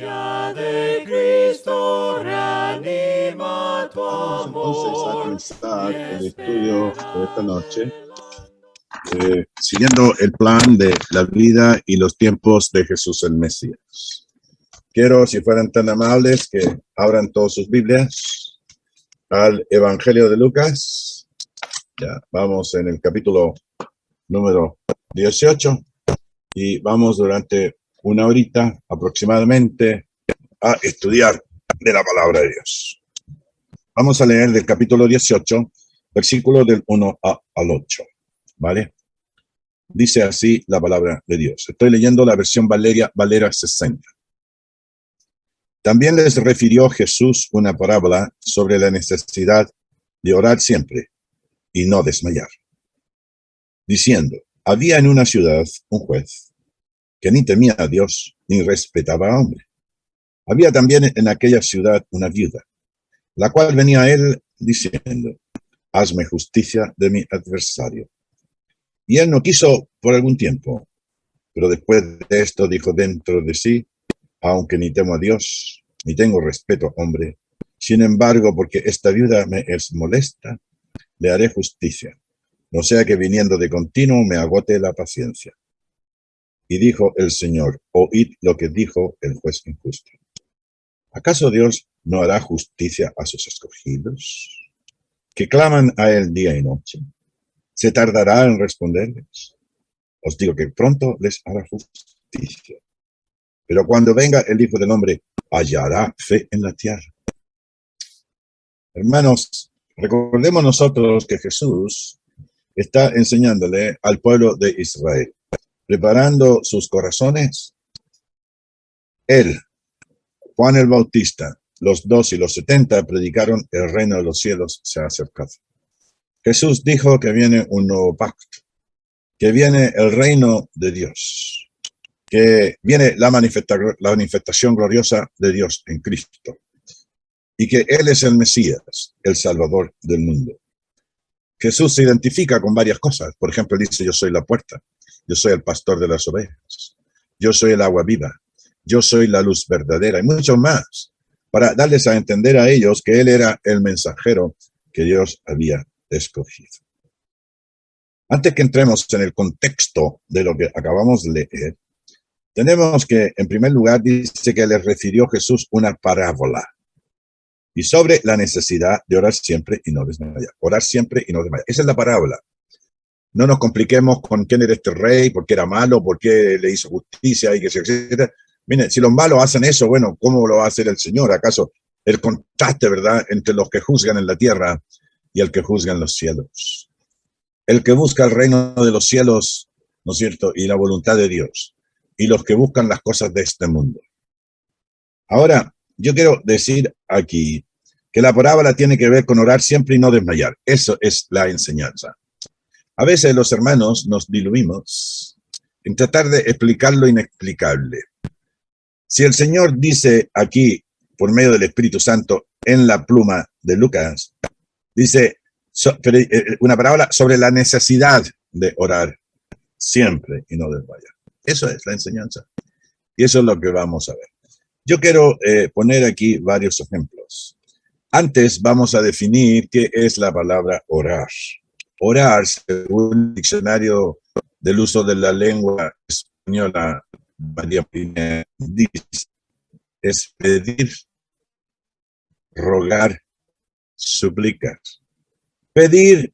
gracia de Cristo reanima tu amor. Vamos entonces a comenzar el estudio de esta noche, siguiendo el plan de la vida y los tiempos de Jesús el Mesías. Quiero, si fueran tan amables, que abran todas sus Biblias al Evangelio de Lucas. Ya, vamos en el capítulo número 18 y vamos durante una horita aproximadamente a estudiar de la palabra de Dios. Vamos a leer del capítulo 18, versículos del 1 al 8, ¿vale? Dice así la palabra de Dios. Estoy leyendo la versión Valera 60. También les refirió Jesús una parábola sobre la necesidad de orar siempre y no desmayar, diciendo, había en una ciudad un juez que ni temía a Dios ni respetaba a hombre. Había también en aquella ciudad una viuda, la cual venía a él diciendo, hazme justicia de mi adversario. Y él no quiso por algún tiempo, pero después de esto dijo dentro de sí, aunque ni temo a Dios, ni tengo respeto a hombre, sin embargo, porque esta viuda me es molesta, le haré justicia, no sea que viniendo de continuo me agote la paciencia. Y dijo el Señor, oíd lo que dijo el juez injusto. ¿Acaso Dios no hará justicia a sus escogidos, que claman a él día y noche? ¿Se tardará en responderles? Os digo que pronto les hará justicia. Pero cuando venga el Hijo del Hombre, hallará fe en la tierra. Hermanos, recordemos nosotros que Jesús está enseñándole al pueblo de Israel, preparando sus corazones. Él, Juan el Bautista, los 2 y los 70 predicaron el reino de los cielos se ha acercado. Jesús dijo que viene un nuevo pacto, que viene el reino de Dios, que viene la manifestación gloriosa de Dios en Cristo, y que Él es el Mesías, el Salvador del mundo. Jesús se identifica con varias cosas. Por ejemplo, dice, yo soy la puerta, yo soy el pastor de las ovejas, yo soy el agua viva, yo soy la luz verdadera, y mucho más, para darles a entender a ellos que Él era el mensajero que Dios había escogido. Antes que entremos en el contexto de lo que acabamos de leer, tenemos que, en primer lugar, dice que les refirió Jesús una parábola. Y sobre la necesidad de orar siempre y no desmayar. Orar siempre y no desmayar. Esa es la parábola. No nos compliquemos con quién era este rey, por qué era malo, por qué le hizo justicia y que se etcétera. Miren, si los malos hacen eso, bueno, ¿cómo lo va a hacer el Señor? ¿Acaso el contraste, verdad, entre los que juzgan en la tierra y el que juzga en los cielos? El que busca el reino de los cielos, ¿no es cierto?, y la voluntad de Dios, y los que buscan las cosas de este mundo. Ahora, yo quiero decir aquí que la parábola tiene que ver con orar siempre y no desmayar. Eso es la enseñanza. A veces los hermanos nos diluimos en tratar de explicar lo inexplicable. Si el Señor dice aquí, por medio del Espíritu Santo, en la pluma de Lucas, dice una parábola sobre la necesidad de orar siempre y no desmayar. Eso es la enseñanza. Y eso es lo que vamos a ver. Yo quiero poner aquí varios ejemplos. Antes vamos a definir qué es la palabra orar. Orar, según el diccionario del uso de la lengua española, María Pineda, dice, es pedir, rogar, suplicar. Pedir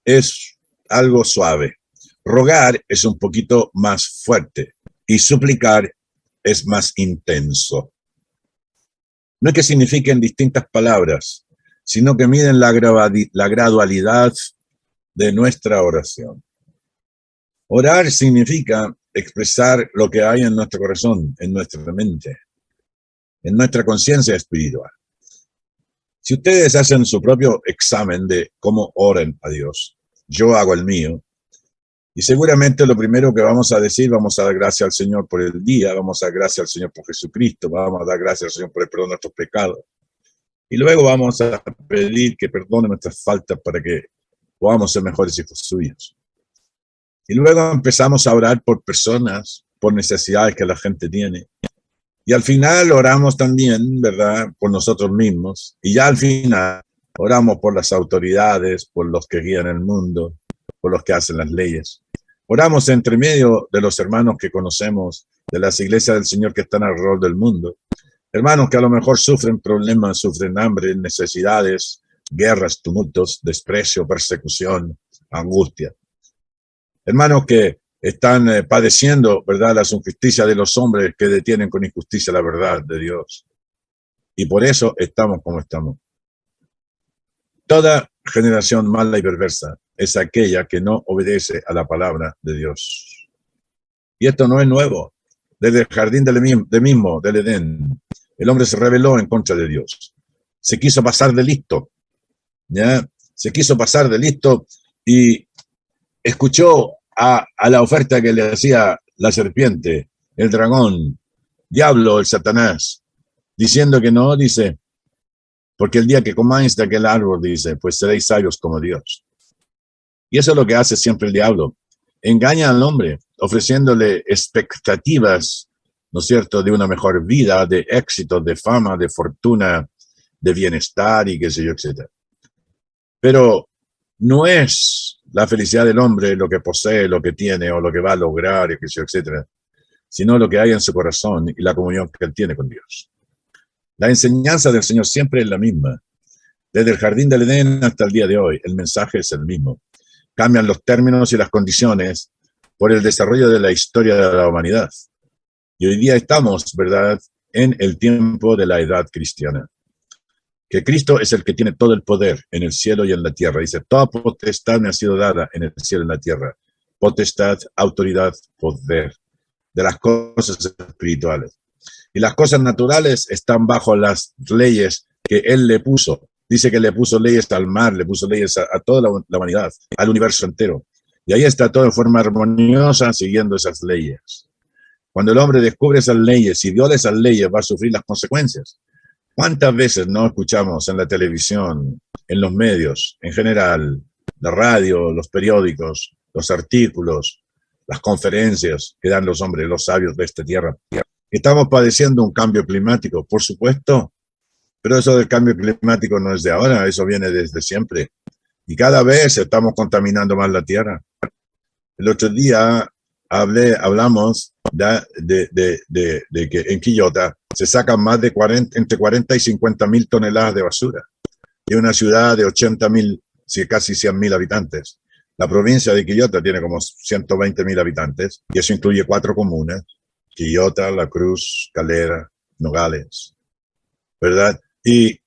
es algo suave. Rogar es un poquito más fuerte y suplicar es más intenso. No es que signifiquen distintas palabras, sino que miden la gradualidad de nuestra oración. Orar significa expresar lo que hay en nuestro corazón, en nuestra mente, en nuestra conciencia espiritual. Si ustedes hacen su propio examen de cómo oran a Dios, yo hago el mío, y seguramente lo primero que vamos a decir, vamos a dar gracias al Señor por el día, vamos a dar gracias al Señor por Jesucristo, vamos a dar gracias al Señor por el perdón de nuestros pecados. Y luego vamos a pedir que perdone nuestras faltas para que podamos ser mejores hijos suyos. Y luego empezamos a orar por personas, por necesidades que la gente tiene. Y al final oramos también, ¿verdad?, por nosotros mismos. Y ya al final oramos por las autoridades, por los que guían el mundo, por los que hacen las leyes. Oramos entre medio de los hermanos que conocemos, de las iglesias del Señor que están alrededor del mundo. Hermanos que a lo mejor sufren problemas, sufren hambre, necesidades, guerras, tumultos, desprecio, persecución, angustia. Hermanos que están padeciendo, ¿verdad?, las injusticias de los hombres que detienen con injusticia la verdad de Dios. Y por eso estamos como estamos. Toda generación mala y perversa es aquella que no obedece a la palabra de Dios. Y esto no es nuevo. Desde el jardín del Edén, el hombre se rebeló en contra de Dios. Se quiso pasar de listo, ¿ya? Se quiso pasar de listo y escuchó a la oferta que le hacía la serpiente, el dragón, diablo, el Satanás, diciendo que no, dice, porque el día que comáis de aquel árbol, dice, pues seréis sabios como Dios. Y eso es lo que hace siempre el diablo. Engaña al hombre, ofreciéndole expectativas, ¿no es cierto?, de una mejor vida, de éxito, de fama, de fortuna, de bienestar y qué sé yo, etc. Pero no es la felicidad del hombre lo que posee, lo que tiene o lo que va a lograr, y qué sé yo, etc., sino lo que hay en su corazón y la comunión que él tiene con Dios. La enseñanza del Señor siempre es la misma. Desde el jardín del Edén hasta el día de hoy, el mensaje es el mismo. Cambian los términos y las condiciones por el desarrollo de la historia de la humanidad. Y hoy día estamos, ¿verdad?, en el tiempo de la edad cristiana. Que Cristo es el que tiene todo el poder en el cielo y en la tierra. Dice, toda potestad me ha sido dada en el cielo y en la tierra. Potestad, autoridad, poder de las cosas espirituales. Y las cosas naturales están bajo las leyes que Él le puso. Dice que le puso leyes al mar, le puso leyes a toda la humanidad, al universo entero. Y ahí está todo en forma armoniosa siguiendo esas leyes. Cuando el hombre descubre esas leyes y viola esas leyes, va a sufrir las consecuencias. ¿Cuántas veces no escuchamos en la televisión, en los medios, en general, la radio, los periódicos, los artículos, las conferencias que dan los hombres, los sabios de esta tierra? Estamos padeciendo un cambio climático, por supuesto, pero eso del cambio climático no es de ahora, eso viene desde siempre. Y cada vez estamos contaminando más la tierra. El otro día hablamos de que en Quillota se sacan más de entre 40 y 50 mil toneladas de basura. Y una ciudad de 80.000, casi 100.000 habitantes. La provincia de Quillota tiene como 120.000 habitantes y eso incluye 4 comunas: Quillota, La Cruz, Calera, Nogales, ¿verdad? Y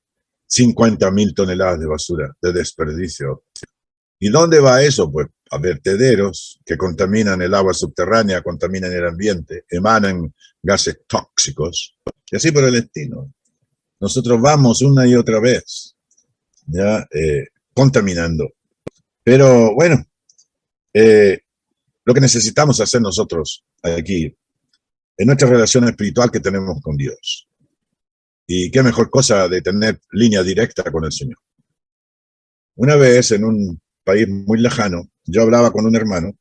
50.000 toneladas de basura, de desperdicio. ¿Y dónde va eso? Pues a vertederos que contaminan el agua subterránea, contaminan el ambiente, emanan gases tóxicos, y así por el estilo. Nosotros vamos una y otra vez, ya, contaminando. Pero bueno, lo que necesitamos hacer nosotros aquí, en nuestra relación espiritual que tenemos con Dios. Y qué mejor cosa de tener línea directa con el Señor. Una vez en un país muy lejano, yo hablaba con un hermano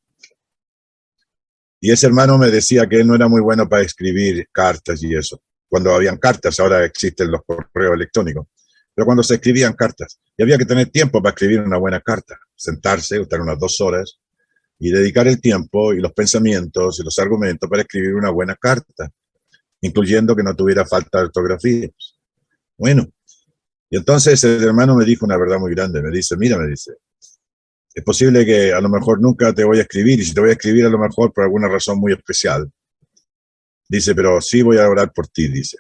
y ese hermano me decía que él no era muy bueno para escribir cartas y eso. Cuando habían cartas, ahora existen los correos electrónicos, pero cuando se escribían cartas, y había que tener tiempo para escribir una buena carta, sentarse, estar unas 2 horas y dedicar el tiempo y los pensamientos y los argumentos para escribir una buena carta, incluyendo que no tuviera falta de ortografía. Bueno, y entonces el hermano me dijo una verdad muy grande. Me dice, mira, me dice, es posible que a lo mejor nunca te voy a escribir, y si te voy a escribir a lo mejor por alguna razón muy especial. Dice, pero sí voy a orar por ti, dice.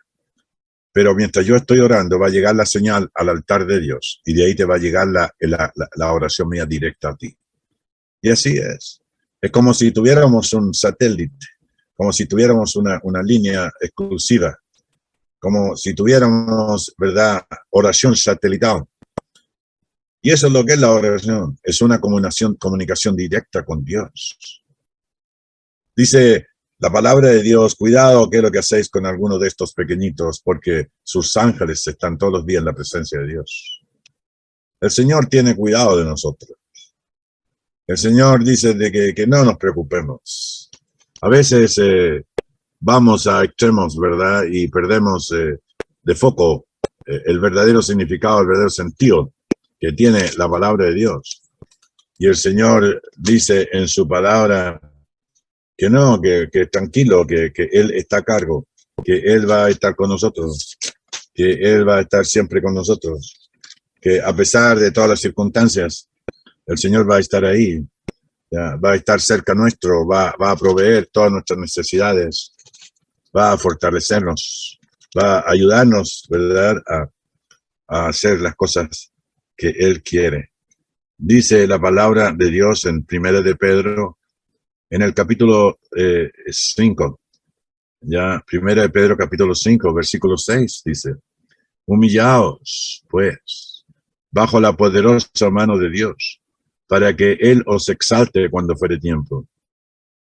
Pero mientras yo estoy orando, va a llegar la señal al altar de Dios, y de ahí te va a llegar la oración mía directa a ti. Y así es. Es como si tuviéramos un satélite, como si tuviéramos una línea exclusiva, como si tuviéramos, ¿verdad?, oración satelital. Y eso es lo que es la oración, es una comunicación directa con Dios. Dice la palabra de Dios, cuidado qué es lo que hacéis con alguno de estos pequeñitos, porque sus ángeles están todos los días en la presencia de Dios. El Señor tiene cuidado de nosotros. El Señor dice de que no nos preocupemos. A veces vamos a extremos, ¿verdad? Y perdemos de foco el verdadero significado, el verdadero sentido que tiene la palabra de Dios. Y el Señor dice en su palabra que no, que tranquilo, que Él está a cargo, que Él va a estar con nosotros, que Él va a estar siempre con nosotros, que a pesar de todas las circunstancias, el Señor va a estar ahí, ya, va a estar cerca nuestro, va a proveer todas nuestras necesidades, va a fortalecernos, va a ayudarnos, ¿verdad?, a hacer las cosas que Él quiere. Dice la palabra de Dios en Primera de Pedro, en el capítulo 5, ya, Primera de Pedro capítulo 5, versículo 6, dice: humillaos, pues, bajo la poderosa mano de Dios, para que Él os exalte cuando fuere tiempo,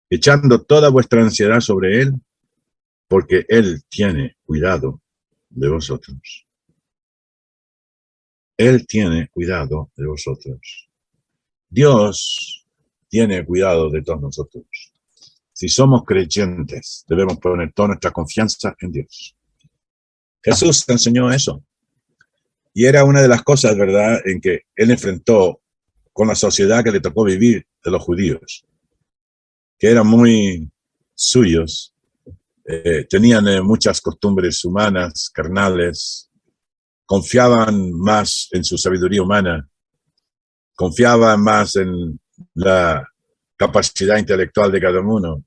echando toda vuestra ansiedad sobre Él, porque Él tiene cuidado de vosotros. Él tiene cuidado de vosotros. Dios tiene cuidado de todos nosotros. Si somos creyentes, debemos poner toda nuestra confianza en Dios. Jesús enseñó eso. Y era una de las cosas, ¿verdad?, en que Él enfrentó con la sociedad que le tocó vivir de los judíos, que eran muy suyos, tenían muchas costumbres humanas, carnales, confiaban más en su sabiduría humana, confiaban más en la capacidad intelectual de cada uno,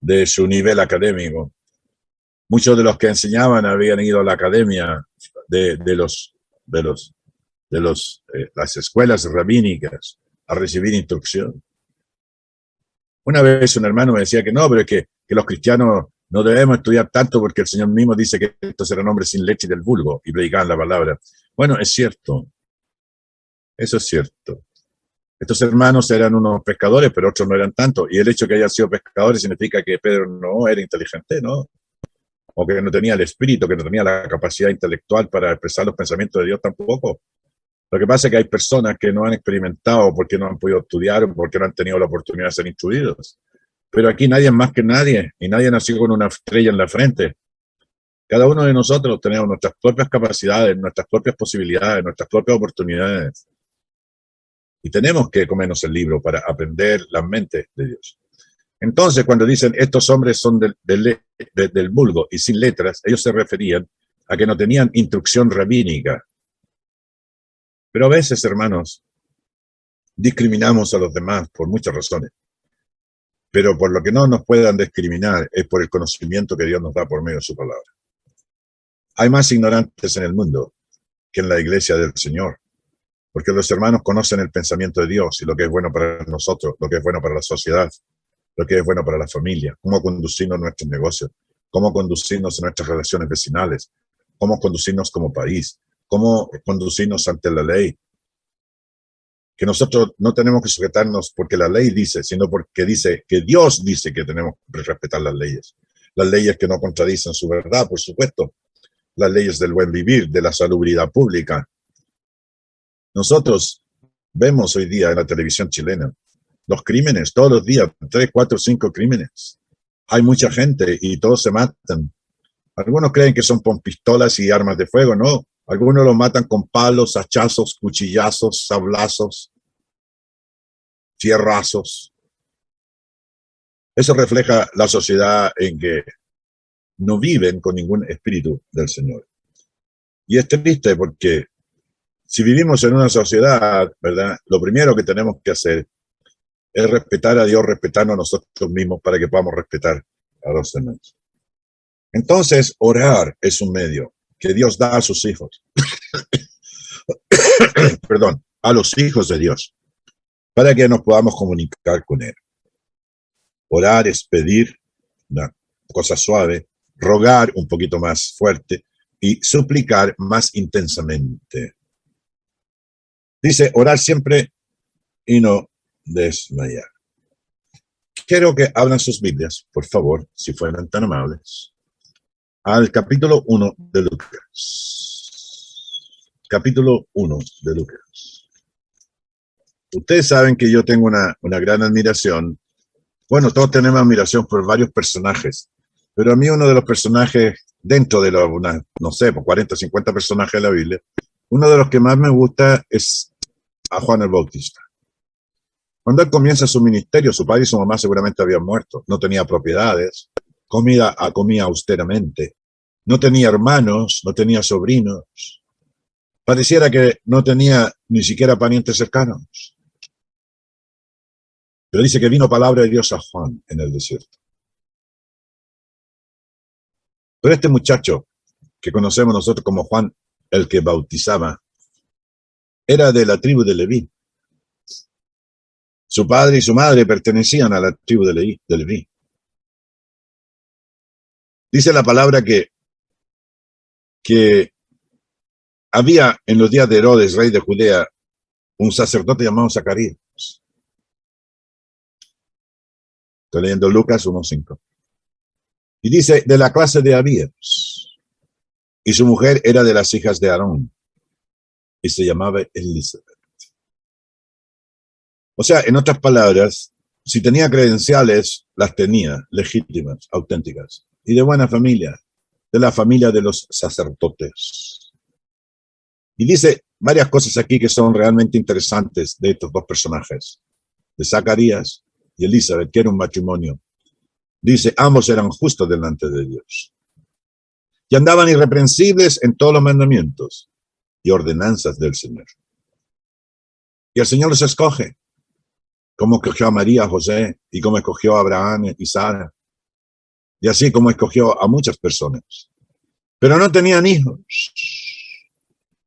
de su nivel académico. Muchos de los que enseñaban habían ido a la academia de las escuelas rabínicas a recibir instrucción. Una vez un hermano me decía que no, pero es que los cristianos no debemos estudiar tanto porque el Señor mismo dice que estos eran hombres sin leche del vulgo y predicaban la palabra. Bueno, es cierto. Eso es cierto. Estos hermanos eran unos pescadores, pero otros no eran tanto. Y el hecho de que hayan sido pescadores significa que Pedro no era inteligente, ¿no? O que no tenía el espíritu, que no tenía la capacidad intelectual para expresar los pensamientos de Dios tampoco. Lo que pasa es que hay personas que no han experimentado porque no han podido estudiar o porque no han tenido la oportunidad de ser instruidos. Pero aquí nadie es más que nadie y nadie nació con una estrella en la frente. Cada uno de nosotros tenemos nuestras propias capacidades, nuestras propias posibilidades, nuestras propias oportunidades. Y tenemos que comernos el libro para aprender la mente de Dios. Entonces, cuando dicen estos hombres son del vulgo y sin letras, ellos se referían a que no tenían instrucción rabínica. Pero a veces, hermanos, discriminamos a los demás por muchas razones. Pero por lo que no nos puedan discriminar es por el conocimiento que Dios nos da por medio de su palabra. Hay más ignorantes en el mundo que en la iglesia del Señor, porque los hermanos conocen el pensamiento de Dios y lo que es bueno para nosotros, lo que es bueno para la sociedad, lo que es bueno para la familia, cómo conducirnos en nuestros negocios, cómo conducirnos en nuestras relaciones vecinales, cómo conducirnos como país, cómo conducirnos ante la ley. Que nosotros no tenemos que sujetarnos porque la ley dice, sino porque dice que Dios dice que tenemos que respetar las leyes que no contradicen su verdad, por supuesto, las leyes del buen vivir, de la salubridad pública. Nosotros vemos hoy día en la televisión chilena los crímenes, todos los días, 3, 4, 5 crímenes. Hay mucha gente y todos se matan. Algunos creen que son con pistolas y armas de fuego, no. Algunos los matan con palos, hachazos, cuchillazos, sablazos, fierrazos. Eso refleja la sociedad en que no viven con ningún espíritu del Señor. Y es triste porque si vivimos en una sociedad, ¿verdad?, lo primero que tenemos que hacer es respetar a Dios, respetarnos a nosotros mismos para que podamos respetar a los demás. Entonces, orar es un medio que Dios da a sus hijos. Perdón, a los hijos de Dios, para que nos podamos comunicar con Él. Orar es pedir una cosa suave, rogar un poquito más fuerte y suplicar más intensamente. Dice, orar siempre y no desmayar. Quiero que abran sus Biblias, por favor, si fueran tan amables, al capítulo 1 de Lucas. Capítulo 1 de Lucas. Ustedes saben que yo tengo una gran admiración. Bueno, todos tenemos admiración por varios personajes Pero a mí uno de los personajes, dentro de los, no sé, 40, 50 personajes de la Biblia, uno de los que más me gusta es a Juan el Bautista. Cuando él comienza su ministerio, su padre y su mamá seguramente habían muerto. No tenía propiedades, comía austeramente. No tenía hermanos, no tenía sobrinos. Pareciera que no tenía ni siquiera parientes cercanos. Pero dice que vino palabra de Dios a Juan en el desierto. Pero este muchacho, que conocemos nosotros como Juan, el que bautizaba, era de la tribu de Leví. Su padre y su madre pertenecían a la tribu de Leví. Dice la palabra que había en los días de Herodes, rey de Judea, un sacerdote llamado Zacarías. Estoy leyendo Lucas 1:5. Y dice, de la clase de Abías. Y su mujer era de las hijas de Aarón. Y se llamaba Elizabeth. O sea, en otras palabras, si tenía credenciales, las tenía legítimas, auténticas. Y de buena familia, de la familia de los sacerdotes. Y dice varias cosas aquí que son realmente interesantes de estos dos personajes, de Zacarías y Elizabeth, que era un matrimonio. Dice, ambos eran justos delante de Dios. Y andaban irreprensibles en todos los mandamientos y ordenanzas del Señor. Y el Señor los escoge, como escogió a María, a José, y como escogió a Abraham y Sara, y así como escogió a muchas personas. Pero no tenían hijos,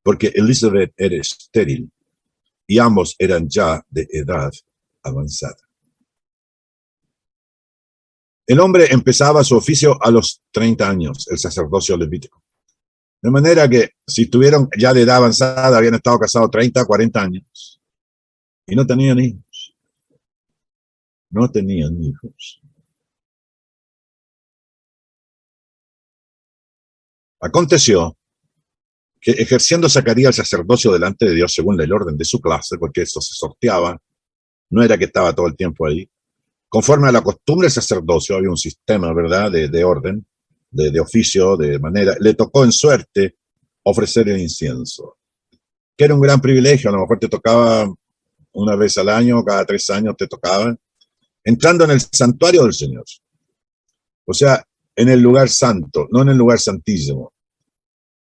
porque Elizabeth era estéril, y ambos eran ya de edad avanzada. El hombre empezaba su oficio a los 30 años, el sacerdocio levítico. De manera que si estuvieron ya de edad avanzada, habían estado casados 30, 40 años, y no tenían hijos. No tenían hijos. Aconteció que ejerciendo Zacarías el sacerdocio delante de Dios según el orden de su clase, porque eso se sorteaba, no era que estaba todo el tiempo ahí, conforme a la costumbre del sacerdocio, había un sistema, ¿verdad?, de orden, de oficio, de manera, le tocó en suerte ofrecer el incienso, que era un gran privilegio, a lo mejor te tocaba una vez al año, cada 3 años te tocaba, entrando en el santuario del Señor. O sea, en el lugar santo, no en el lugar santísimo,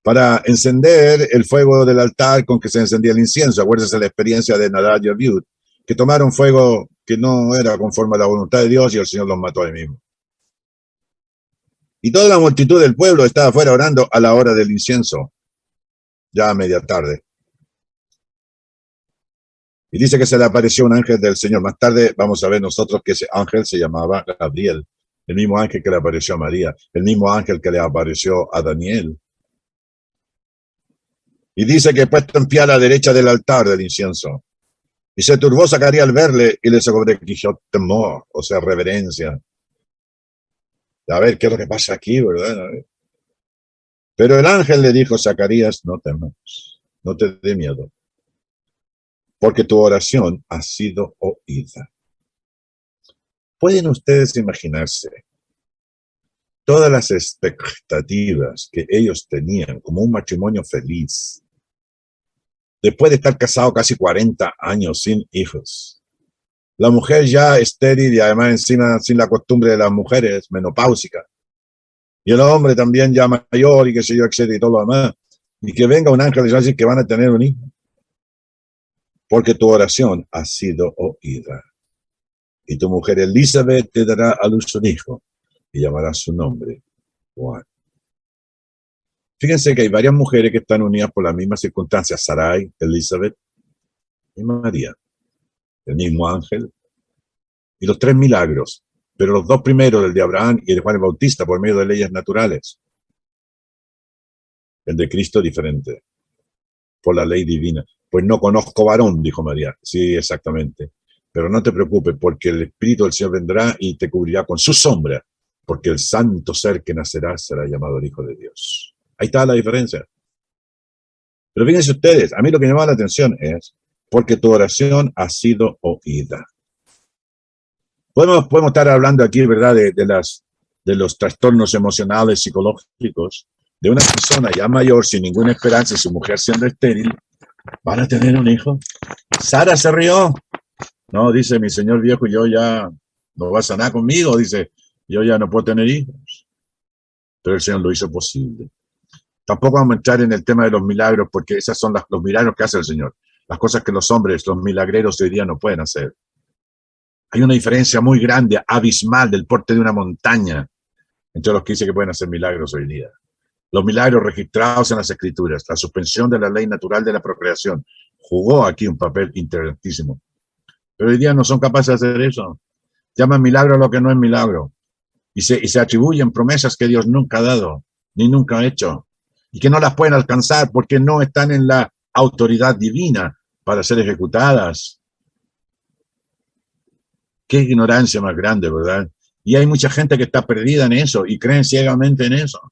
para encender el fuego del altar con que se encendía el incienso. Acuérdense la experiencia de Nadab y Abiud, que tomaron fuego que no era conforme a la voluntad de Dios y el Señor los mató ahí mismo. Y toda la multitud del pueblo estaba afuera orando a la hora del incienso, ya a media tarde. Y dice que se le apareció un ángel del Señor. Más tarde vamos a ver nosotros que ese ángel se llamaba Gabriel, el mismo ángel que le apareció a María, el mismo ángel que le apareció a Daniel. Y dice que puesto en pie a la derecha del altar del incienso. Y se turbó Zacarías al verle y le sobrequisió temor, o sea, reverencia. A ver, ¿qué es lo que pasa aquí, verdad? Pero el ángel le dijo, Zacarías, no temas, no te dé miedo, porque tu oración ha sido oída. ¿Pueden ustedes imaginarse todas las expectativas que ellos tenían como un matrimonio feliz? Después de estar casado casi 40 años sin hijos. La mujer ya estéril y además encima sin la costumbre de las mujeres, menopáusica. Y el hombre también ya mayor y qué sé yo, etcétera y todo lo demás. Y que venga un ángel y les va a decir que van a tener un hijo. Porque tu oración ha sido oída. Y tu mujer Elizabeth te dará a luz un hijo y llamará su nombre Juan. Fíjense que hay varias mujeres que están unidas por las mismas circunstancias, Sarai, Elizabeth y María, el mismo ángel, y los 3 milagros, pero los 2 primeros, el de Abraham y el de Juan el Bautista, por medio de leyes naturales. El de Cristo diferente, por la ley divina. Pues no conozco varón, dijo María. Sí, exactamente. Pero no te preocupes, porque el Espíritu del Señor vendrá y te cubrirá con su sombra, porque el santo ser que nacerá será llamado el Hijo de Dios. Ahí está la diferencia. Pero fíjense ustedes, a mí lo que me llama la atención es porque tu oración ha sido oída. Podemos estar hablando aquí, ¿verdad?, de las de los trastornos emocionales psicológicos de una persona ya mayor sin ninguna esperanza y su mujer siendo estéril, van a tener un hijo. Sara se rió. No, dice mi señor viejo, yo ya no va a sanar conmigo, dice, yo ya no puedo tener hijos. Pero el Señor lo hizo posible. Tampoco vamos a entrar en el tema de los milagros, porque esos son los milagros que hace el Señor. Las cosas que los hombres, los milagreros de hoy día no pueden hacer. Hay una diferencia muy grande, abismal, del porte de una montaña, entre los que dicen que pueden hacer milagros hoy día. Los milagros registrados en las Escrituras, la suspensión de la ley natural de la procreación, jugó aquí un papel interesantísimo. Pero hoy día no son capaces de hacer eso. Llaman milagro a lo que no es milagro. Y se atribuyen promesas que Dios nunca ha dado, ni nunca ha hecho. Y que no las pueden alcanzar porque no están en la autoridad divina para ser ejecutadas. Qué ignorancia más grande, ¿verdad? Y hay mucha gente que está perdida en eso y creen ciegamente en eso.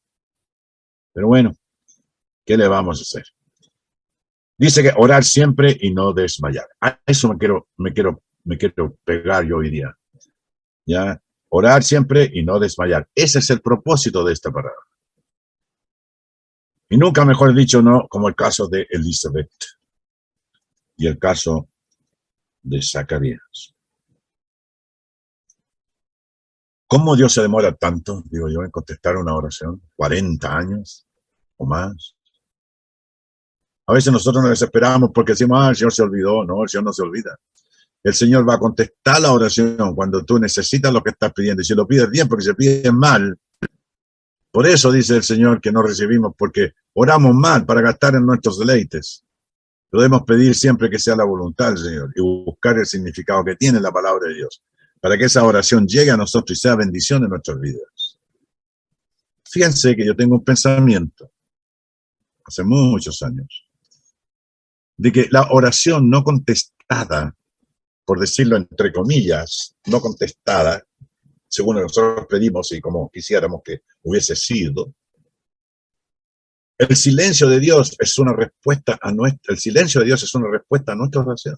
Pero bueno, ¿qué le vamos a hacer? Dice que orar siempre y no desmayar. A eso me quiero pegar yo hoy día. ¿Ya? Orar siempre y no desmayar. Ese es el propósito de esta palabra. Y nunca mejor dicho, no, como el caso de Elizabeth y el caso de Zacarías. ¿Cómo Dios se demora tanto, digo yo, en contestar una oración? 40 años o más. A veces nosotros nos desesperamos porque decimos, el Señor se olvidó. No, el Señor no se olvida. El Señor va a contestar la oración cuando tú necesitas lo que estás pidiendo. Y si lo pides bien, porque si pides mal, por eso dice el Señor que no recibimos, porque oramos mal para gastar en nuestros deleites. Debemos pedir siempre que sea la voluntad del Señor y buscar el significado que tiene la palabra de Dios, para que esa oración llegue a nosotros y sea bendición en nuestras vidas. Fíjense que yo tengo un pensamiento, hace muchos años, de que la oración no contestada, por decirlo entre comillas, no contestada, según nosotros pedimos y como quisiéramos que hubiese sido, el silencio de Dios es una respuesta a nuestra oración.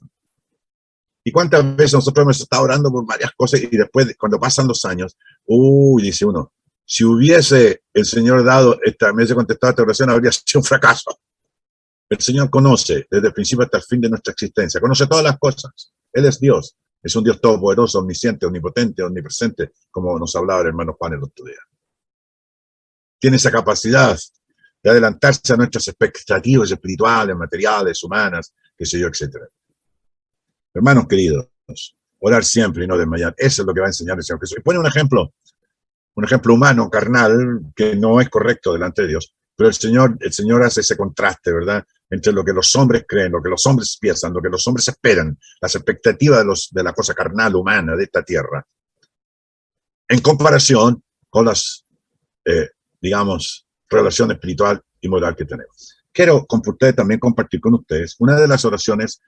¿Y cuántas veces nosotros hemos estado orando por varias cosas y después, cuando pasan los años, dice uno, si hubiese el Señor me hubiese contestado esta oración, habría sido un fracaso. El Señor conoce desde el principio hasta el fin de nuestra existencia, conoce todas las cosas. Él es Dios, es un Dios todopoderoso, omnisciente, omnipotente, omnipresente, como nos hablaba el hermano Juan el otro día. Tiene esa capacidad de adelantarse a nuestras expectativas espirituales, materiales, humanas, qué sé yo, etc. Hermanos queridos, orar siempre y no desmayar. Eso es lo que va a enseñar el Señor Jesús. Y pone un ejemplo humano, carnal, que no es correcto delante de Dios. Pero el Señor hace ese contraste, ¿verdad? Entre lo que los hombres creen, lo que los hombres piensan, lo que los hombres esperan, las expectativas de la cosa carnal, humana, de esta tierra, en comparación con las, relación espiritual y moral que tenemos. Quiero también compartir con ustedes una de las oraciones.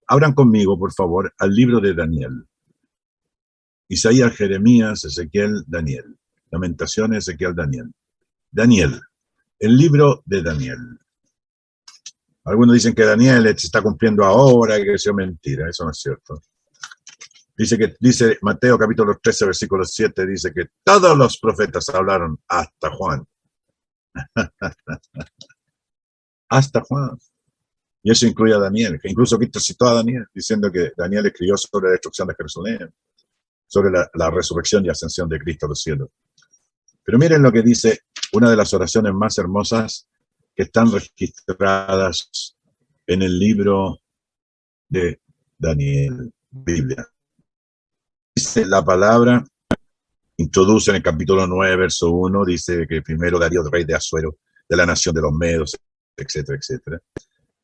Abran conmigo, por favor, al libro de Daniel. Isaías, Jeremías, Ezequiel, Daniel. Lamentaciones, Ezequiel, Daniel. Daniel, el libro de Daniel. Algunos dicen que Daniel se está cumpliendo ahora y que eso es mentira, eso no es cierto. Dice Mateo capítulo 13, versículo 7, dice que todos los profetas hablaron hasta Juan. Hasta Juan. Y eso incluye a Daniel, que incluso Cristo citó a Daniel, diciendo que Daniel escribió sobre la destrucción de Jerusalén, sobre la resurrección y ascensión de Cristo a los cielos. Pero miren lo que dice una de las oraciones más hermosas que están registradas en el libro de Daniel, Biblia. Dice la palabra, introduce en el capítulo 9, verso 1, dice que primero Darío, rey de Asuero, de la nación de los Medos, etcétera, etcétera,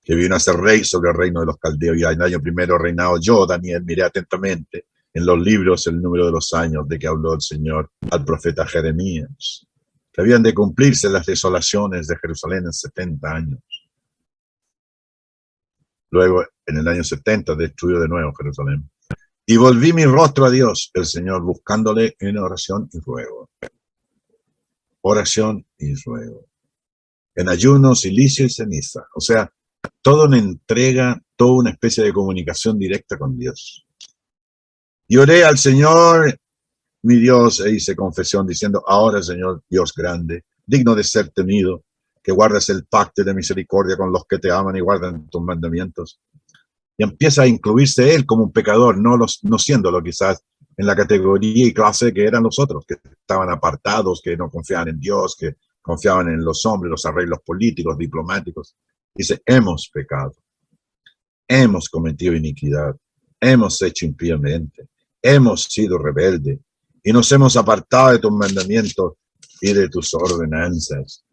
que vino a ser rey sobre el reino de los caldeos, y en el año primero reinado yo, Daniel, miré atentamente en los libros el número de los años de que habló el Señor al profeta Jeremías, que habían de cumplirse las desolaciones de Jerusalén en 70 años. Luego, en el año 70, destruyó de nuevo Jerusalén. Y volví mi rostro a Dios, el Señor, buscándole en oración y ruego. Oración y ruego. En ayuno, silicio y ceniza. O sea, toda una entrega, toda una especie de comunicación directa con Dios. Y oré al Señor mi Dios, e hice confesión diciendo, ahora, Señor, Dios grande, digno de ser temido, que guardas el pacto de misericordia con los que te aman y guardan tus mandamientos. Y empieza a incluirse él como un pecador, no siéndolo quizás en la categoría y clase que eran los otros, que estaban apartados, que no confiaban en Dios, que confiaban en los hombres, los arreglos políticos, diplomáticos. Dice, hemos pecado, hemos cometido iniquidad, hemos hecho impíamente, hemos sido rebeldes y nos hemos apartado de tus mandamientos y de tus ordenanzas.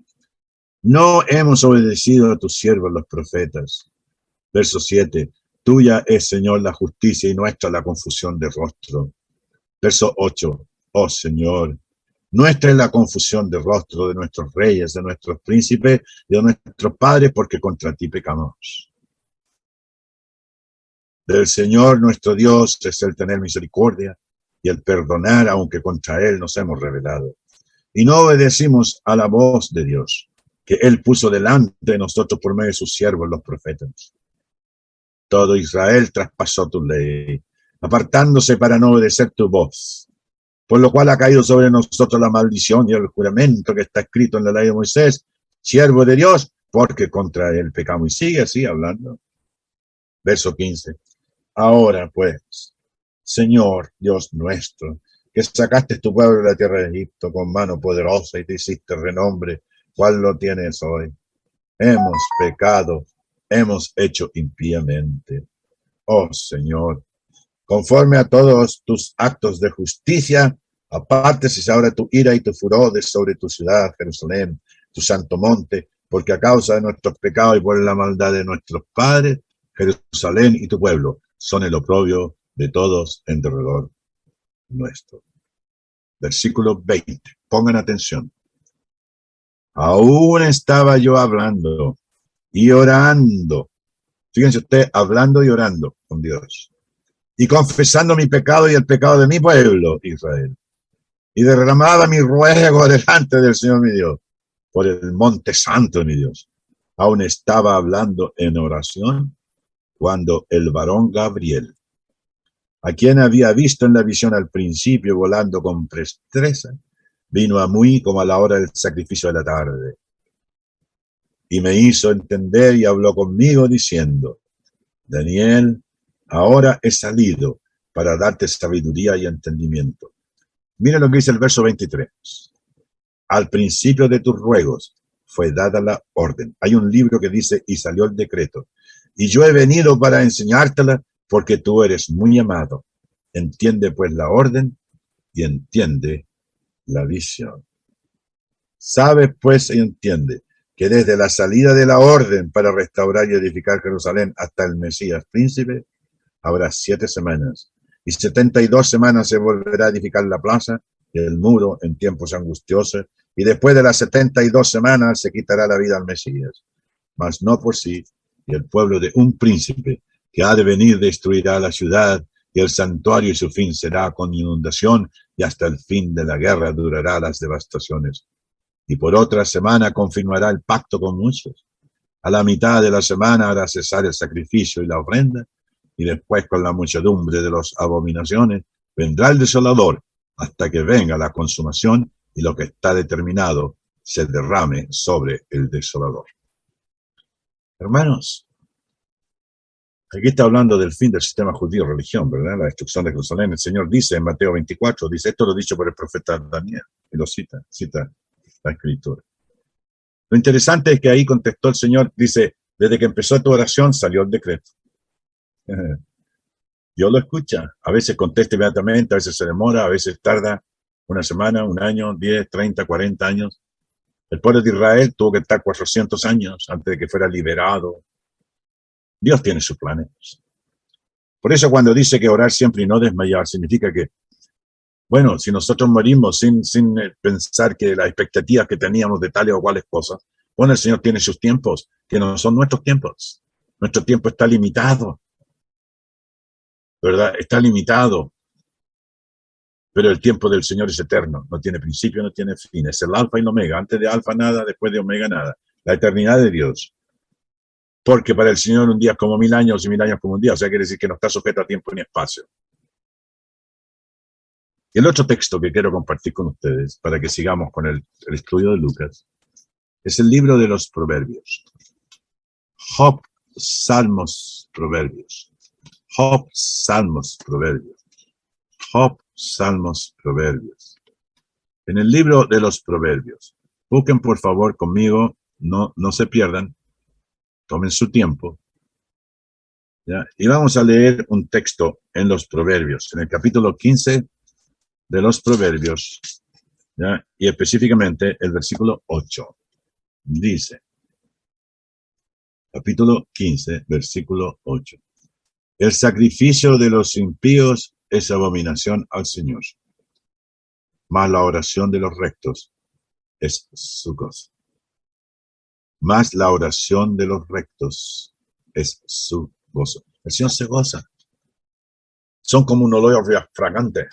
No hemos obedecido a tus siervos los profetas. Verso 7. Tuya es, Señor, la justicia y nuestra la confusión de rostro. Verso 8. Oh Señor, nuestra es la confusión de rostro de nuestros reyes, de nuestros príncipes y de nuestros padres, porque contra ti pecamos. Del Señor nuestro Dios es el tener misericordia y el perdonar, aunque contra Él nos hemos rebelado. Y no obedecimos a la voz de Dios, que Él puso delante de nosotros por medio de sus siervos, los profetas. Todo Israel traspasó tu ley, apartándose para no obedecer tu voz. Por lo cual ha caído sobre nosotros la maldición y el juramento que está escrito en la ley de Moisés, siervo de Dios, porque contra él pecamos. Y sigue así hablando. Verso 15. Ahora pues, Señor Dios nuestro, que sacaste tu pueblo de la tierra de Egipto con mano poderosa y te hiciste renombre, ¿cuál lo tienes hoy? Hemos pecado, hemos hecho impíamente. Oh Señor, conforme a todos tus actos de justicia, apártese ahora tu ira y tu furor de sobre tu ciudad, Jerusalén, tu santo monte, porque a causa de nuestros pecados y por la maldad de nuestros padres, Jerusalén y tu pueblo son el oprobio de todos en derredor nuestro. Versículo 20. Pongan atención. Aún estaba yo hablando y orando. Fíjense usted, hablando y orando con Dios. Y confesando mi pecado y el pecado de mi pueblo, Israel. Y derramaba mi ruego delante del Señor mi Dios, por el monte santo de mi Dios. Aún estaba hablando en oración cuando el varón Gabriel, a quien había visto en la visión al principio volando con presteza, vino a mí como a la hora del sacrificio de la tarde. Y me hizo entender y habló conmigo diciendo, Daniel, ahora he salido para darte sabiduría y entendimiento. Mira lo que dice el verso 23. Al principio de tus ruegos fue dada la orden. Hay un libro que dice, y salió el decreto. Y yo he venido para enseñártela porque tú eres muy amado. Entiende pues la orden y entiende la visión. Sabes pues y entiende que desde la salida de la orden para restaurar y edificar Jerusalén hasta el Mesías príncipe, habrá 7 semanas. Y 72 semanas se volverá a edificar la plaza y el muro en tiempos angustiosos. Y después de las 72 semanas se quitará la vida al Mesías. Mas no por sí, y el pueblo de un príncipe que ha de venir destruirá la ciudad y el santuario y su fin será con inundación y hasta el fin de la guerra durará las devastaciones. Y por otra semana confirmará el pacto con muchos. A la mitad de la semana hará cesar el sacrificio y la ofrenda, y después con la muchedumbre de las abominaciones vendrá el desolador hasta que venga la consumación y lo que está determinado se derrame sobre el desolador. Hermanos, aquí está hablando del fin del sistema judío religión, ¿verdad? La destrucción de Jerusalén. El Señor dice en Mateo 24, dice, esto lo dicho por el profeta Daniel, y lo cita la escritura. Lo interesante es que ahí contestó el Señor, dice, desde que empezó tu oración salió el decreto. Dios lo escucha. A veces contesta inmediatamente, a veces se demora, a veces tarda una semana, un año, 10, 30, 40 años. El pueblo de Israel tuvo que estar 400 años antes de que fuera liberado. Dios tiene sus planes. Por eso cuando dice que orar siempre y no desmayar, significa que, bueno, si nosotros morimos sin pensar que las expectativas que teníamos de tales o cuales cosas, bueno, el Señor tiene sus tiempos, que no son nuestros tiempos. Nuestro tiempo está limitado, ¿verdad? Está limitado. Pero el tiempo del Señor es eterno, no tiene principio, no tiene fin. Es el alfa y el omega. Antes de alfa nada, después de omega nada. La eternidad de Dios. Porque para el Señor un día es como 1000 años y 1000 años como un día. O sea, quiere decir que no está sujeto a tiempo ni espacio. Y el otro texto que quiero compartir con ustedes, para que sigamos con el estudio de Lucas, es el libro de los Proverbios. Job, Salmos, Proverbios. Job, Salmos, Proverbios. Job, Salmos, Proverbios. En el libro de los Proverbios. Busquen por favor conmigo, no se pierdan, tomen su tiempo. ¿Ya? Y vamos a leer un texto en los Proverbios, en el capítulo 15 de los Proverbios, ¿ya? Y específicamente el versículo 8. Dice, capítulo 15, versículo 8. El sacrificio de los impíos es abominación al Señor, mas la oración de los rectos es su gozo. Mas la oración de los rectos es su gozo. El Señor se goza. Son como un olor fragante.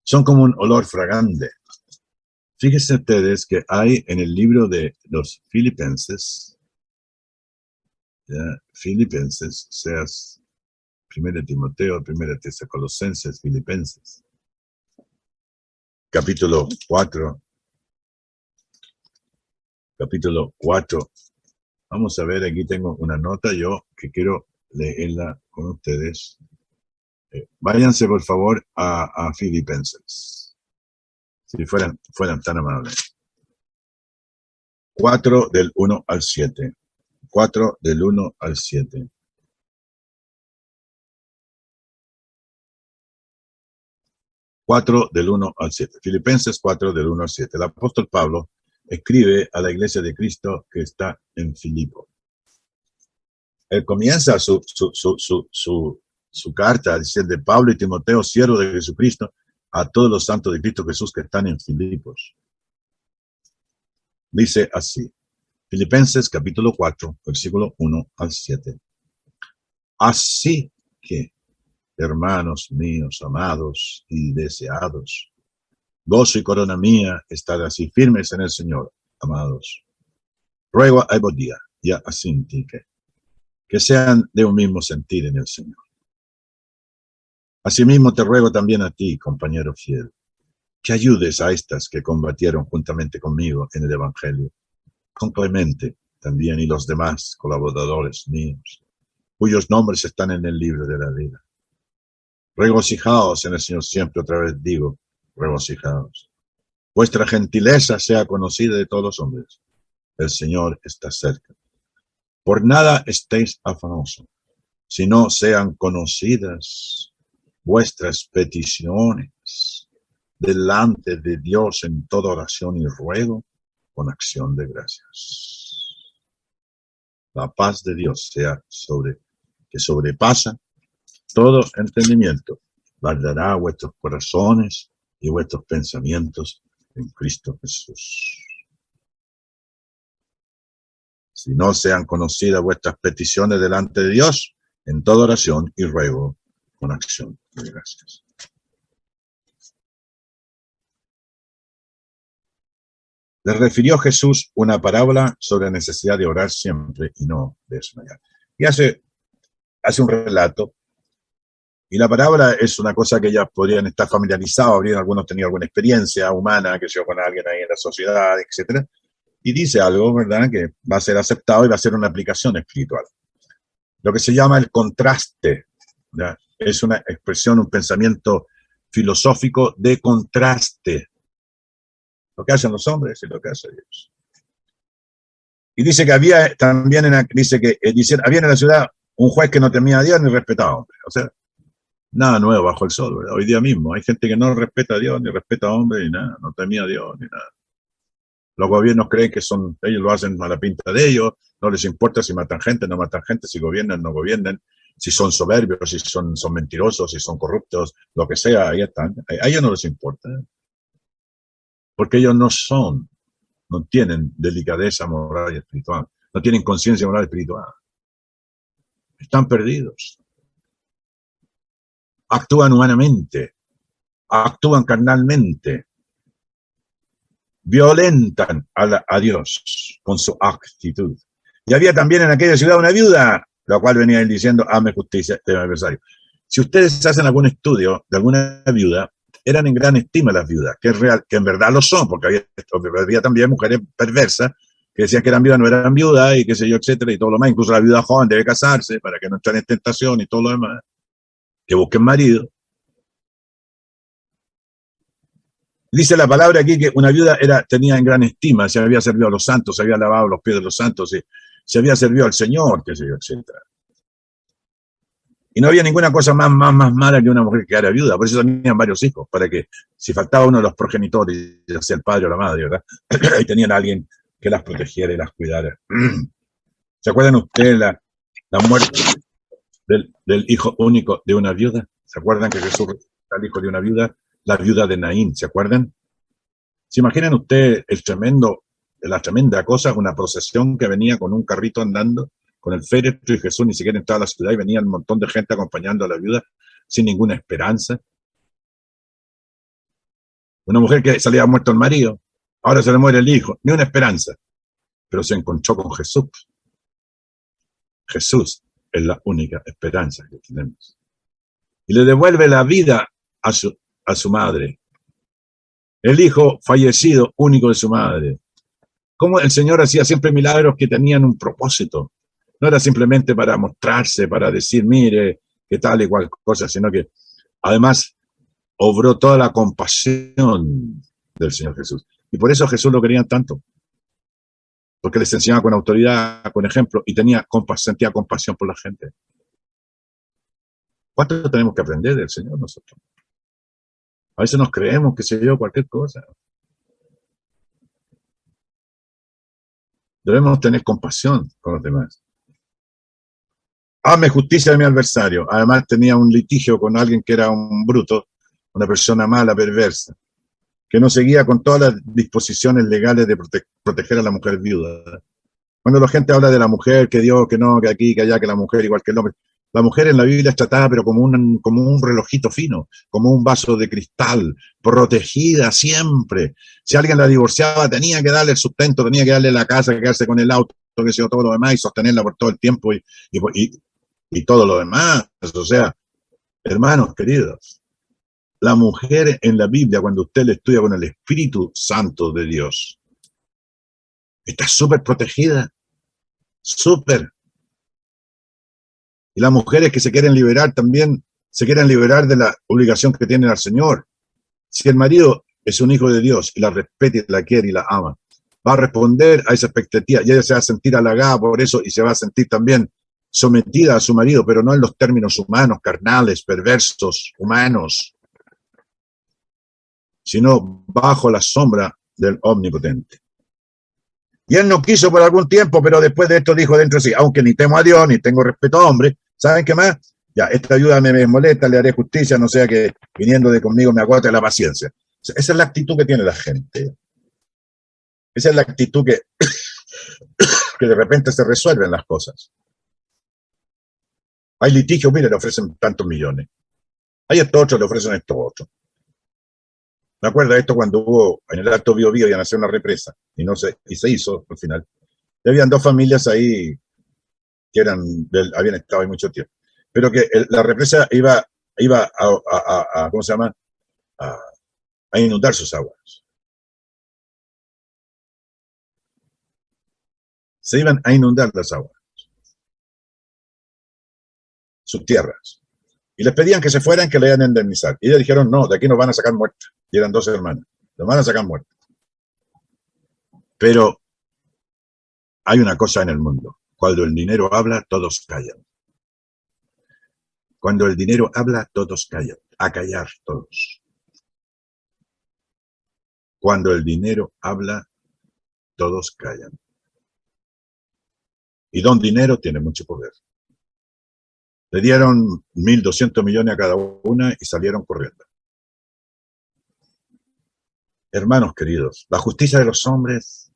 Son como un olor fragante. Fíjense ustedes que hay en el libro de los Filipenses, ¿ya? Filipenses, seas 1 Timoteo, 1 Tesalonicenses, Filipenses, capítulo 4. Capítulo 4. Vamos a ver, aquí tengo una nota yo que quiero leerla con ustedes. Váyanse por favor a Filipenses, si fueran tan amables. 4 del 1 al 7. 4 del 1 al 7. Del 1 al 7. Filipenses 4 del 1 al 7. El apóstol Pablo escribe a la iglesia de Cristo que está en Filipo. Él comienza su carta diciendo: Pablo y Timoteo, siervos de Jesucristo, a todos los santos de Cristo Jesús que están en Filipos. Dice así, Filipenses capítulo 4, versículo 1 al 7. Así que, hermanos míos, amados y deseados, gozo y corona mía, estad así firmes en el Señor, amados. Ruego a Evodia y a Sintique que sean de un mismo sentir en el Señor. Asimismo te ruego también a ti, compañero fiel, que ayudes a estas que combatieron juntamente conmigo en el Evangelio, con Clemente también y los demás colaboradores míos, cuyos nombres están en el libro de la vida. Regocijaos en el Señor siempre, otra vez digo, regocijaos. Vuestra gentileza sea conocida de todos los hombres. El Señor está cerca. Por nada estéis afanosos, sino sean conocidas vuestras peticiones delante de Dios en toda oración y ruego con acción de gracias. La paz de Dios sea que sobrepasa todo entendimiento, guardará vuestros corazones y vuestros pensamientos en Cristo Jesús. Si no sean conocidas vuestras peticiones delante de Dios, en toda oración y ruego con acción de gracias. Les refirió Jesús una parábola sobre la necesidad de orar siempre y no desmayar. Y hace un relato, y la parábola es una cosa que ya podrían estar familiarizados, habrían algunos tenido alguna experiencia humana, que sea con alguien ahí en la sociedad, etcétera. Y dice algo, ¿verdad?, que va a ser aceptado y va a ser una aplicación espiritual. Lo que se llama el contraste, ¿verdad? Es una expresión, un pensamiento filosófico de contraste. Lo que hacen los hombres y lo que hace Dios. Y dice que había también, había en la ciudad un juez que no temía a Dios ni respetaba a hombres. O sea, nada nuevo bajo el sol, ¿verdad? Hoy día mismo hay gente que no respeta a Dios, ni respeta a hombres, ni nada, no temía a Dios, ni nada. Los gobiernos creen que ellos lo hacen a la pinta de ellos, no les importa si matan gente, no matan gente, si gobiernan, no gobiernan, si son soberbios, si son mentirosos, si son corruptos, lo que sea, ahí están. A ellos no les importa. Porque ellos no tienen delicadeza moral y espiritual, no tienen conciencia moral y espiritual. Están perdidos. Actúan humanamente, actúan carnalmente, violentan a Dios con su actitud. Y había también en aquella ciudad una viuda, la cual venía él diciendo, hazme justicia de mi adversario. Si ustedes hacen algún estudio de alguna viuda, eran en gran estima las viudas, que, es real, que en verdad lo son, porque había también mujeres perversas que decían que eran viudas, no eran viudas, y qué sé yo, etcétera, y todo lo demás. Incluso la viuda joven debe casarse para que no entren en tentación y todo lo demás. Que busquen marido. Dice la palabra aquí que una viuda tenía en gran estima, se había servido a los santos, se había lavado los pies de los santos, se había servido al Señor, qué sé yo, etcétera. Y no había ninguna cosa más mala que una mujer que era viuda. Por eso tenían varios hijos, para que si faltaba uno de los progenitores, ya sea el padre o la madre, ¿verdad? Ahí tenían a alguien que las protegiera y las cuidara. ¿Se acuerdan ustedes la muerte del hijo único de una viuda? ¿Se acuerdan que Jesús resucitó al hijo de una viuda? La viuda de Naín, ¿se acuerdan? ¿Se imaginan ustedes la tremenda cosa, una procesión que venía con un carrito andando, con el féretro, y Jesús ni siquiera entraba a la ciudad y venía un montón de gente acompañando a la viuda sin ninguna esperanza? Una mujer que se le había muerto el marido, ahora se le muere el hijo, ni una esperanza, pero se encontró con Jesús. Jesús es la única esperanza que tenemos. Y le devuelve la vida a su madre. El hijo fallecido, único de su madre. Cómo el Señor hacía siempre milagros que tenían un propósito. No era simplemente para mostrarse, para decir, mire, qué tal y cual cosa, sino que además obró toda la compasión del Señor Jesús. Y por eso a Jesús lo querían tanto. Porque les enseñaba con autoridad, con ejemplo, y sentía compasión por la gente. ¿Cuánto tenemos que aprender del Señor nosotros? A veces nos creemos que se dio cualquier cosa. Debemos tener compasión con los demás. Hazme justicia de mi adversario. Además tenía un litigio con alguien que era un bruto, una persona mala, perversa, que no seguía con todas las disposiciones legales de proteger a la mujer viuda. Cuando la gente habla de la mujer, que Dios, que no, que aquí, que allá, que la mujer igual que el hombre, la mujer en la Biblia es tratada pero como un relojito fino, como un vaso de cristal, protegida siempre. Si alguien la divorciaba, tenía que darle el sustento, tenía que darle la casa, quedarse con el auto, que sea todo lo demás, y sostenerla por todo el tiempo y todo lo demás. O sea, hermanos queridos, la mujer en la Biblia, cuando usted la estudia con el Espíritu Santo de Dios, está súper protegida, súper. Y las mujeres que se quieren liberar también se quieren liberar de la obligación que tienen al Señor. Si el marido es un hijo de Dios y la respeta y la quiere y la ama, va a responder a esa expectativa y ella se va a sentir halagada por eso y se va a sentir también sometida a su marido, pero no en los términos humanos, carnales, perversos, humanos, sino bajo la sombra del Omnipotente. Y él no quiso por algún tiempo, pero después de esto dijo dentro de sí, aunque ni temo a Dios, ni tengo respeto a hombre, ¿saben qué más? Ya, esta ayuda me molesta, le haré justicia, no sea que viniendo de conmigo me agote la paciencia. Esa es la actitud que tiene la gente. Esa es la actitud que de repente se resuelven las cosas. Hay litigios, mire, le ofrecen tantos millones. Hay estos otros, le ofrecen estos otros. Me acuerdo de esto cuando hubo en el Alto Biobío iban a hacer una represa y se hizo al final. Y habían dos familias ahí que habían estado ahí mucho tiempo. Pero que la represa iba a ¿cómo se llama? A inundar sus aguas. Se iban a inundar las aguas. Sus tierras. Y les pedían que se fueran, que le iban a indemnizar. Y ellos dijeron, no, de aquí nos van a sacar muertos. Y eran 2 hermanos. Nos van a sacar muertos. Pero hay una cosa en el mundo. Cuando el dinero habla, todos callan. Cuando el dinero habla, todos callan. A callar todos. Cuando el dinero habla, todos callan. Y don Dinero tiene mucho poder. Le dieron 1.200 millones a cada una y salieron corriendo. Hermanos queridos, la justicia de los hombres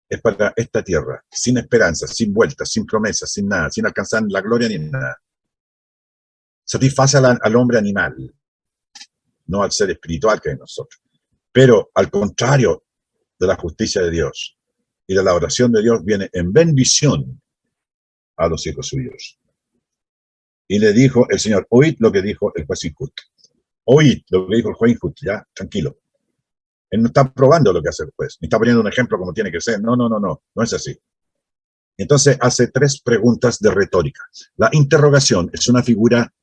es para esta tierra, sin esperanza, sin vueltas, sin promesas, sin nada, sin alcanzar la gloria ni nada. Satisface al hombre animal, no al ser espiritual que es nosotros. Pero al contrario de la justicia de Dios y de la oración de Dios, viene en bendición a los hijos suyos. Y le dijo el Señor, oíd lo que dijo el juez injusto. Oí lo que dijo el juez injusto, ya, tranquilo. Él no está probando lo que hace el juez, ni está poniendo un ejemplo como tiene que ser. No, no es así. Entonces hace 3 preguntas de retórica. La interrogación es una figura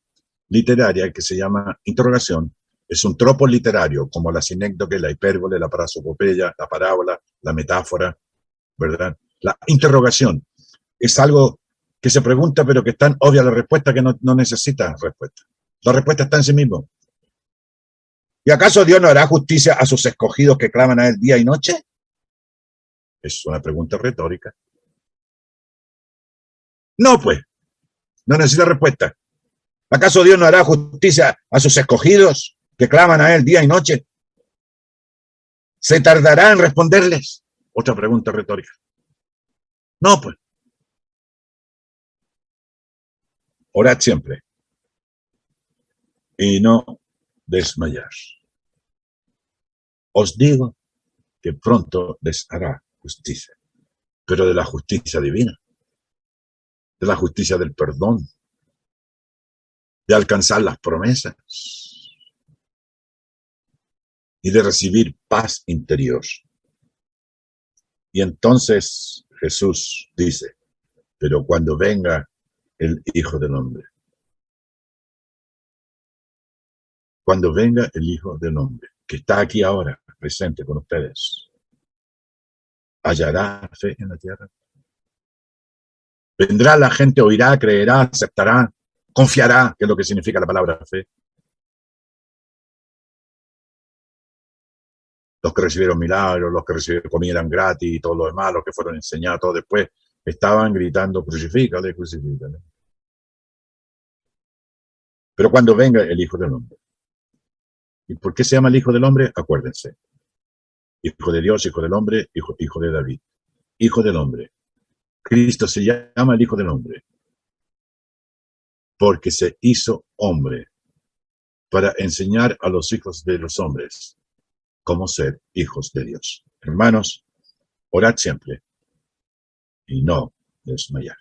literaria que se llama interrogación. Es un tropo literario, como la sinécdoque, la hipérbole, la prasopopeya, la parábola, la metáfora, ¿verdad? La interrogación es algo que se pregunta, pero que es tan obvia la respuesta que no necesita respuesta. La respuesta está en sí mismo. ¿Y acaso Dios no hará justicia a sus escogidos que claman a él día y noche? Es una pregunta retórica. No, pues, no necesita respuesta. ¿Acaso Dios no hará justicia a sus escogidos que claman a él día y noche? ¿Se tardará en responderles? Otra pregunta retórica. No, pues. Orad siempre y no desmayar. Os digo que pronto les hará justicia, pero de la justicia divina, de la justicia del perdón, de alcanzar las promesas y de recibir paz interior. Y entonces Jesús dice, pero cuando venga el Hijo del Hombre, cuando venga el Hijo del Hombre, que está aquí ahora, presente con ustedes, ¿hallará fe en la tierra? Vendrá la gente, oirá, creerá, aceptará, confiará, que es lo que significa la palabra fe. Los que recibieron milagros, los que recibieron comida gratis y todo lo demás, los que fueron enseñados, todo después, estaban gritando, crucifícale, crucifícale. Pero cuando venga el Hijo del Hombre. ¿Y por qué se llama el Hijo del Hombre? Acuérdense. Hijo de Dios, Hijo del Hombre, hijo de David. Hijo del Hombre. Cristo se llama el Hijo del Hombre porque se hizo hombre para enseñar a los hijos de los hombres cómo ser hijos de Dios. Hermanos, orad siempre y no desmayar.